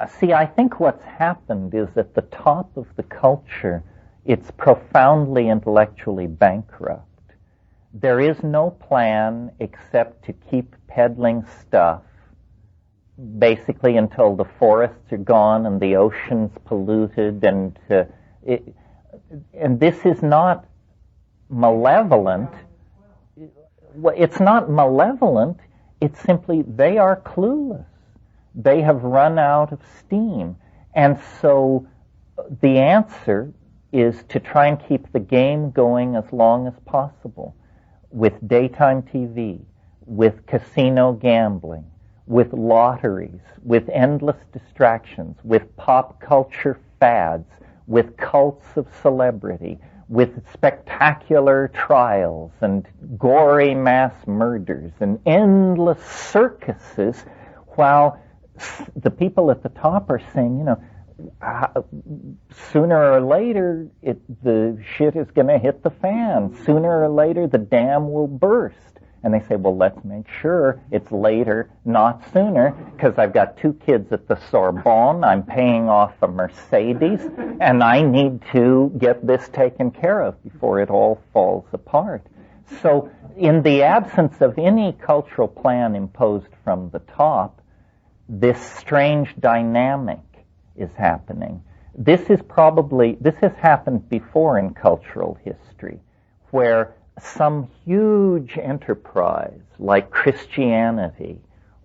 See, I think what's happened is at the top of the culture, it's profoundly intellectually bankrupt. There is no plan except to keep peddling stuff, basically until the forests are gone and the ocean's polluted, and this is not malevolent. It's not malevolent. It's simply they are clueless. They have run out of steam. And so the answer is to try and keep the game going as long as possible with daytime TV, with casino gambling, with lotteries, with endless distractions, with pop culture fads, with cults of celebrity, with spectacular trials and gory mass murders and endless circuses, while the people at the top are saying, sooner or later the shit is going to hit the fan. Sooner or later the dam will burst. And they say, well, let's make sure it's later, not sooner, because I've got 2 kids at the Sorbonne, I'm paying off a Mercedes, and I need to get this taken care of before it all falls apart. So in the absence of any cultural plan imposed from the top, this strange dynamic is happening. This has happened before in cultural history, where some huge enterprise like Christianity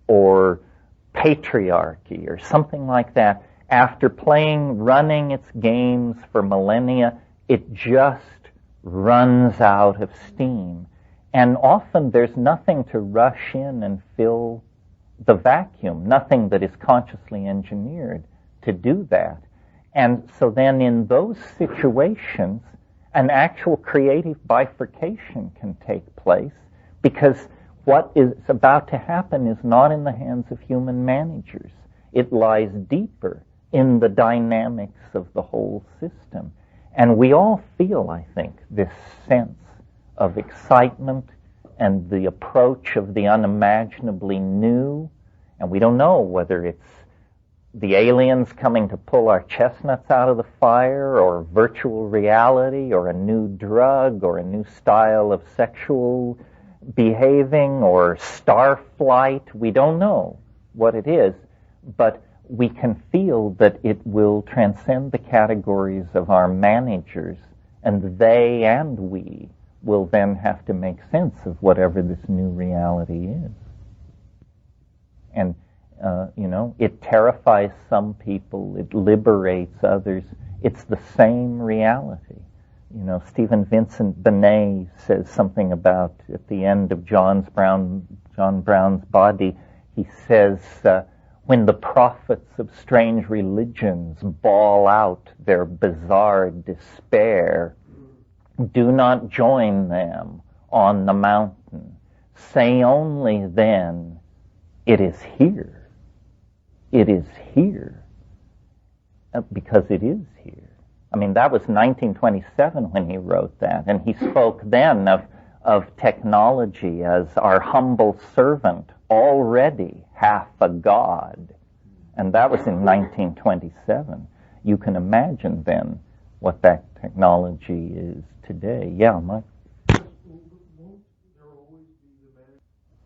or patriarchy or something like that, after running its games for millennia, it just runs out of steam. And often there's nothing to rush in and fill the vacuum, nothing that is consciously engineered to do that. And so then in those situations, an actual creative bifurcation can take place, because what is about to happen is not in the hands of human managers. It lies deeper in the dynamics of the whole system. And we all feel, I think, this sense of excitement and the approach of the unimaginably new. And we don't know whether it's the aliens coming to pull our chestnuts out of the fire, or virtual reality, or a new drug, or a new style of sexual behaving, or star flight. We don't know what it is, but we can feel that it will transcend the categories of our managers, and they and we will then have to make sense of whatever this new reality is. And it terrifies some people, it liberates others. It's the same reality. Stephen Vincent Benet says something about, at the end of John Brown's Body, he says, when the prophets of strange religions bawl out their bizarre despair, do not join them on the mountain. Say only then, it is here. It is here. Because it is here. I mean, that was 1927 when he wrote that, and he spoke then of technology as our humble servant, already half a god. And that was in 1927. You can imagine then what that technology is today. Yeah, Mike?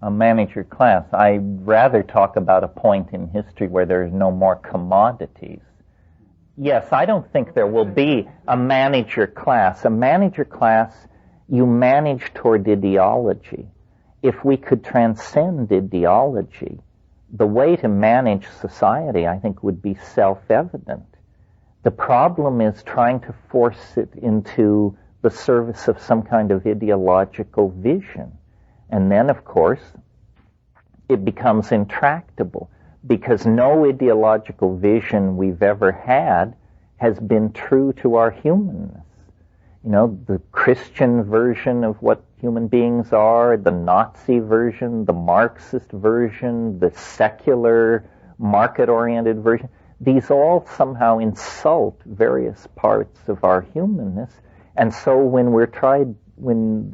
A manager class. I'd rather talk about a point in history where there's no more commodities. Yes, I don't think there will be a manager class. A manager class, you manage toward ideology. If we could transcend ideology, the way to manage society, I think, would be self-evident. The problem is trying to force it into the service of some kind of ideological vision. And then, of course, it becomes intractable, because no ideological vision we've ever had has been true to our humanness. The Christian version of what human beings are, the Nazi version, the Marxist version, the secular, market-oriented version, these all somehow insult various parts of our humanness. And so when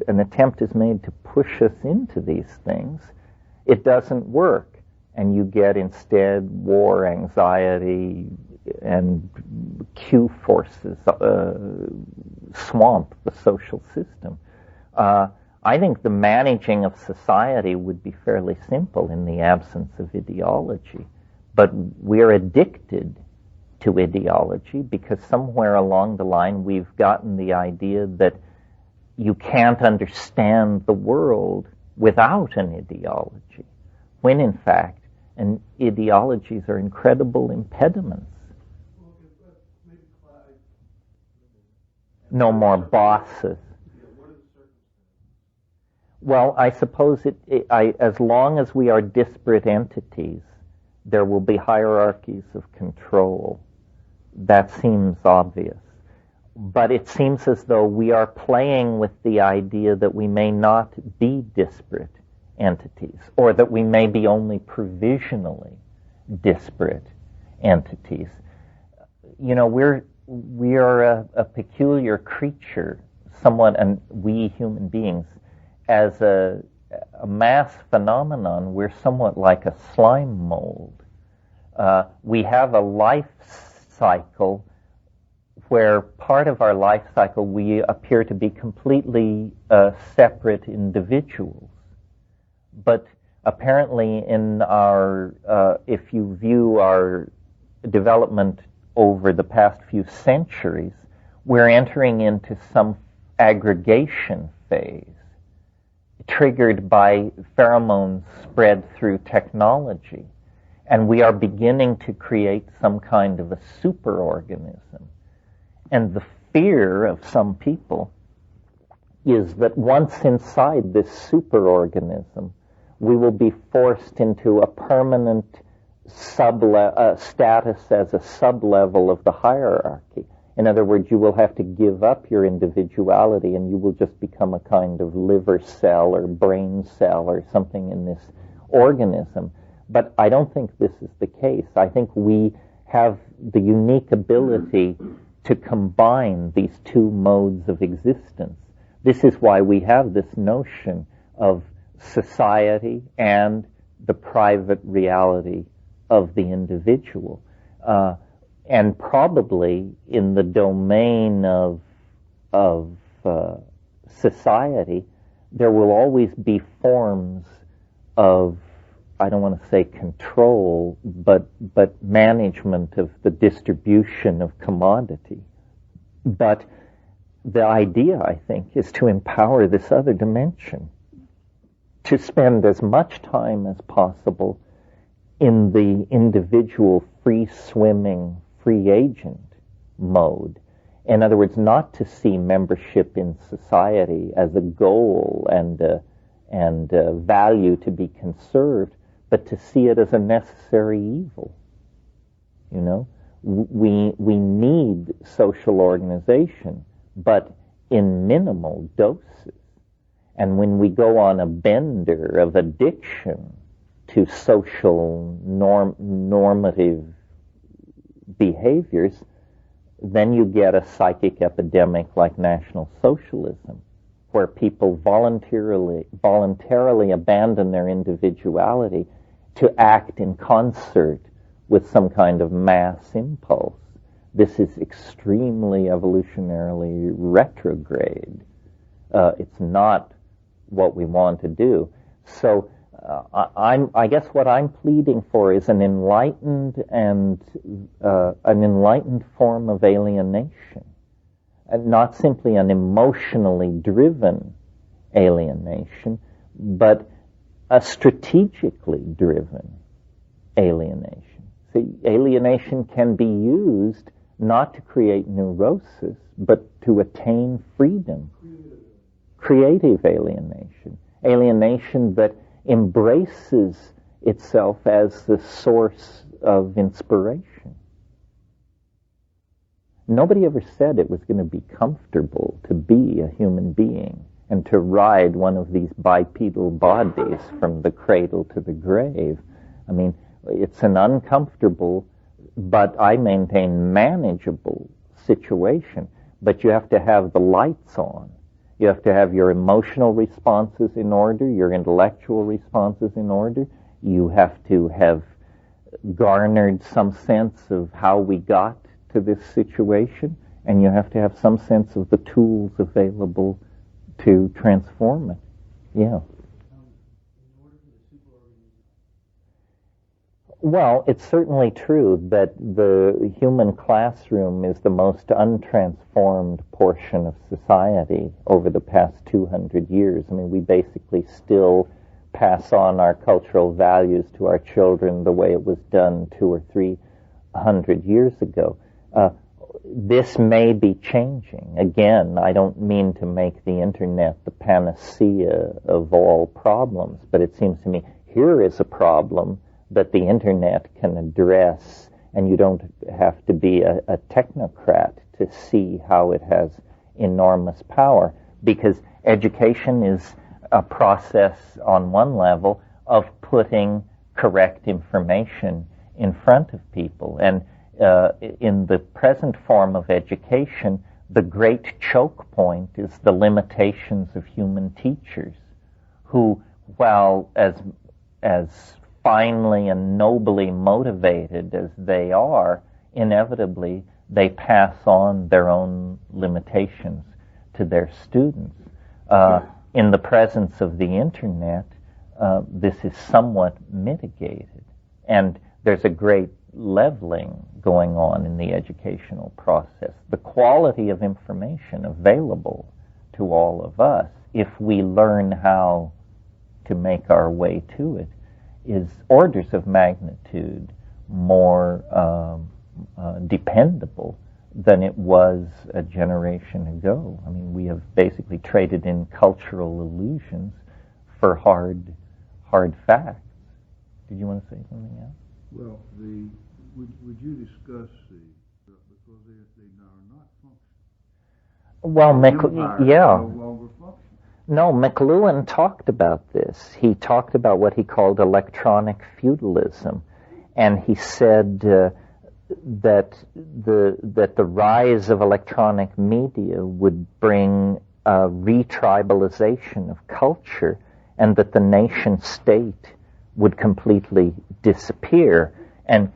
an attempt is made to push us into these things, it doesn't work. and you get instead war, anxiety, and Q forces swamp the social system. I think the managing of society would be fairly simple in the absence of ideology. But we're addicted to ideology because somewhere along the line we've gotten the idea that you can't understand the world without an ideology, when in fact ideologies are incredible impediments. No more bosses. Well, I suppose as long as we are disparate entities, there will be hierarchies of control. That seems obvious. But it seems as though we are playing with the idea that we may not be disparate entities, or that we may be only provisionally disparate entities. You know, we are a peculiar creature, somewhat, and we human beings, as a mass phenomenon, we're somewhat like a slime mold. We have a life cycle where part of our life cycle we appear to be completely separate individuals. But apparently in our, if you view our development over the past few centuries, we're entering into some aggregation phase, triggered by pheromones spread through technology. And we are beginning to create some kind of a superorganism. And the fear of some people is that once inside this superorganism, we will be forced into a permanent status as a sub-level of the hierarchy. In other words, you will have to give up your individuality and you will just become a kind of liver cell or brain cell or something in this organism. But I don't think this is the case. I think we have the unique ability to combine these two modes of existence. This is why we have this notion of society and the private reality of the individual. And probably in the domain of society, there will always be forms of, I don't want to say control, but management of the distribution of commodity. But the idea, I think, is to empower this other dimension, to spend as much time as possible in the individual free-swimming, free agent mode. In other words, not to see membership in society as a goal and a value to be conserved, but to see it as a necessary evil. You know, we need social organization, but in minimal doses. And when we go on a bender of addiction to social normative behaviors, then you get a psychic epidemic like National Socialism, where people voluntarily abandon their individuality to act in concert with some kind of mass impulse. This is extremely evolutionarily retrograde. It's not what we want to do. So I guess what I'm pleading for is an enlightened form of alienation, and not simply an emotionally driven alienation, but a strategically driven alienation. See, alienation can be used not to create neurosis, but to attain freedom. Creative alienation. Alienation that embraces itself as the source of inspiration. Nobody ever said it was going to be comfortable to be a human being and to ride one of these bipedal bodies from the cradle to the grave. I mean, it's an uncomfortable, but I maintain manageable situation. But you have to have the lights on. You have to have your emotional responses in order, your intellectual responses in order. You have to have garnered some sense of how we got to this situation, and you have to have some sense of the tools available to transform it. Yeah. Well, it's certainly true that the human classroom is the most untransformed portion of society over the past 200 years. I mean, we basically still pass on our cultural values to our children the way it was done 200 or 300 years ago. This may be changing. Again, I don't mean to make the internet the panacea of all problems, but it seems to me here is a problem that the internet can address, and you don't have to be a technocrat to see how it has enormous power, because education is a process on one level of putting correct information in front of people. And in the present form of education, the great choke point is the limitations of human teachers, who, while as finely and nobly motivated as they are, inevitably they pass on their own limitations to their students. In the presence of the internet, this is somewhat mitigated, and there's a great leveling going on in the educational process. The quality of information available to all of us, if we learn how to make our way to it, is orders of magnitude more dependable than it was a generation ago. I mean, we have basically traded in cultural illusions for hard facts. Did you want to say something else? Well, would you discuss because they are not functional? Well, yeah. No longer functional. No, McLuhan talked about this. He talked about what he called electronic feudalism, and he said that the rise of electronic media would bring a retribalization of culture, and that the nation state would completely disappear. And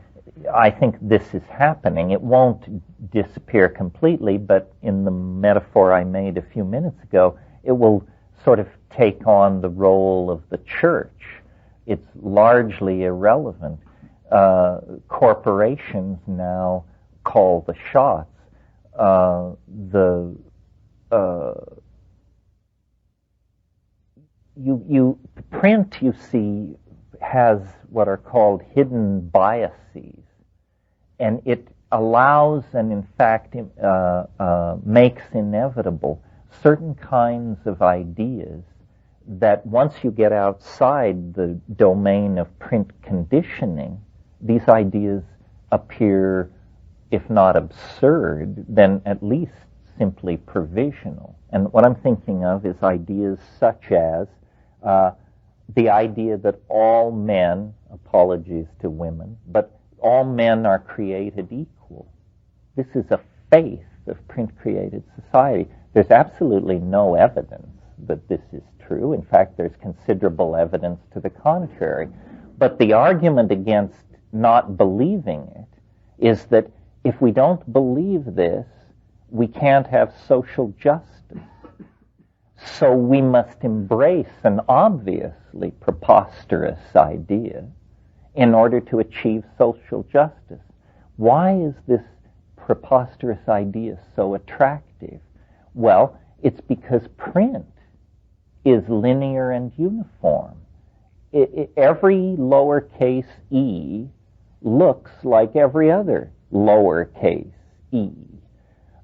I think this is happening. It won't disappear completely, but in the metaphor I made a few minutes ago, it will sort of take on the role of the church. It's largely irrelevant. Corporations now call the shots. Print, you see, has what are called hidden biases, and it allows and in fact makes inevitable certain kinds of ideas that once you get outside the domain of print conditioning, these ideas appear, if not absurd, then at least simply provisional. And what I'm thinking of is ideas such as the idea that all men, apologies to women, but all men are created equal. This is a faith of print-created society. There's absolutely no evidence that this is true. In fact, there's considerable evidence to the contrary. But the argument against not believing it is that if we don't believe this, we can't have social justice. So we must embrace an obviously preposterous idea in order to achieve social justice. Why is this preposterous idea so attractive? Well, it's because print is linear and uniform. Every lowercase e looks like every other lowercase e.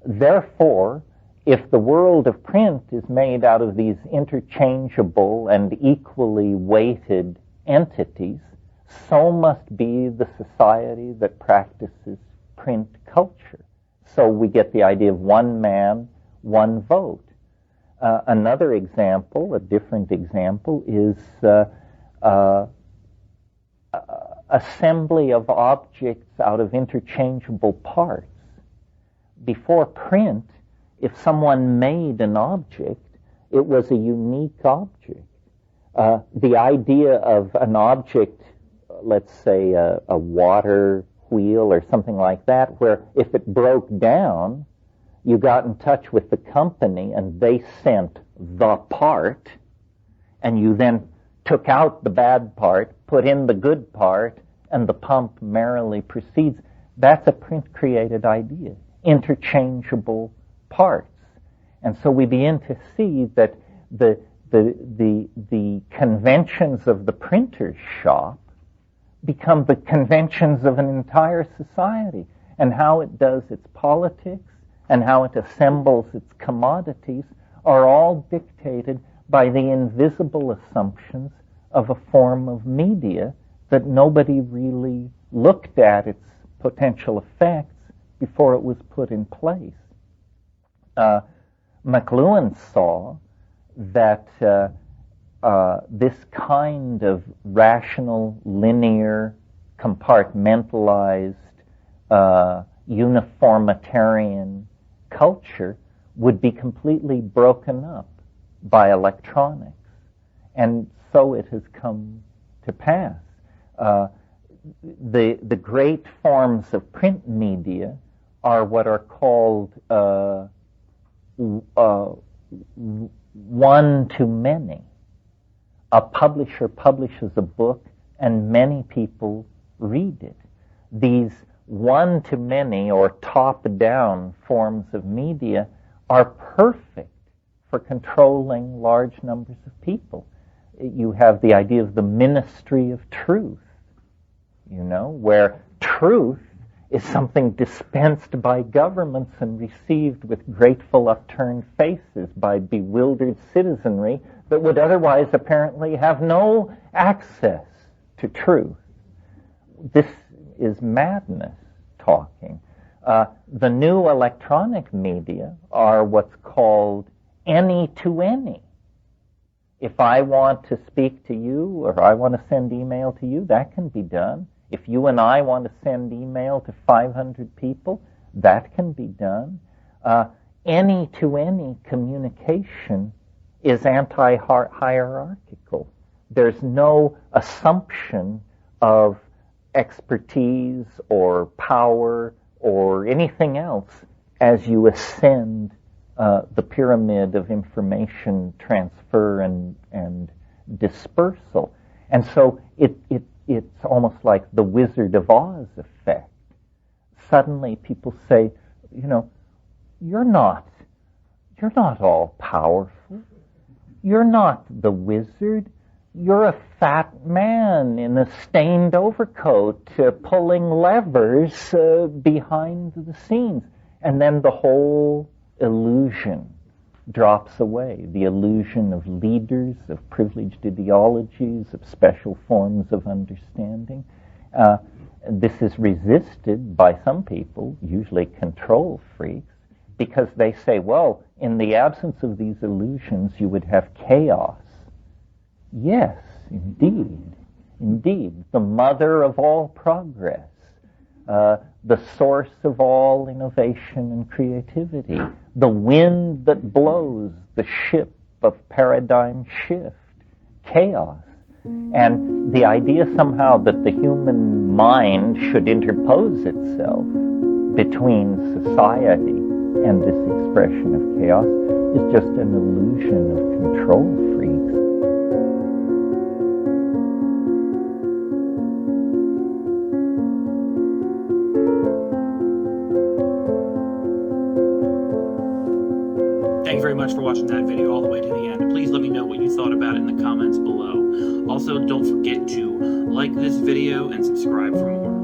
Therefore, if the world of print is made out of these interchangeable and equally weighted entities, so must be the society that practices print culture. So we get the idea of one man, one vote. Another example, a different example, is assembly of objects out of interchangeable parts. Before print, if someone made an object, it was a unique object. The idea of an object let's say, a water wheel or something like that, where if it broke down, you got in touch with the company and they sent the part, and you then took out the bad part, put in the good part, and the pump merrily proceeds. That's a print-created idea, interchangeable parts. And so we begin to see that the conventions of the printer's shop become the conventions of an entire society, and how it does its politics and how it assembles its commodities are all dictated by the invisible assumptions of a form of media that nobody really looked at its potential effects before it was put in place. McLuhan saw that this kind of rational, linear, compartmentalized, uniformitarian culture would be completely broken up by electronics. And so it has come to pass. The great forms of print media are what are called one-to-many. A publisher publishes a book and many people read it. These one-to-many or top-down forms of media are perfect for controlling large numbers of people. You have the idea of the ministry of truth, where truth is something dispensed by governments and received with grateful upturned faces by bewildered citizenry that would otherwise apparently have no access to truth. This is madness talking. The new electronic media are what's called any-to-any. If I want to speak to you or I want to send email to you, that can be done. If you and I want to send email to 500 people, that can be done. Any-to-any communication is anti-hierarchical. There's no assumption of expertise or power or anything else as you ascend the pyramid of information transfer and dispersal. And so it's almost like the Wizard of Oz effect. Suddenly people say, you're not all powerful. You're not the wizard. You're a fat man in a stained overcoat pulling levers behind the scenes. And then the whole illusion drops away. The illusion of leaders, of privileged ideologies, of special forms of understanding. This is resisted by some people, usually control freaks, because they say, well, in the absence of these illusions, you would have chaos. Yes, indeed. Indeed. The mother of all progress. The source of all innovation and creativity. The wind that blows the ship of paradigm shift. Chaos. And the idea somehow that the human mind should interpose itself between society and this expression of chaos is just an illusion of control freaks. Thank you very much for watching that video all the way to the end. Please let me know what you thought about it in the comments below. Also, don't forget to like this video and subscribe for more.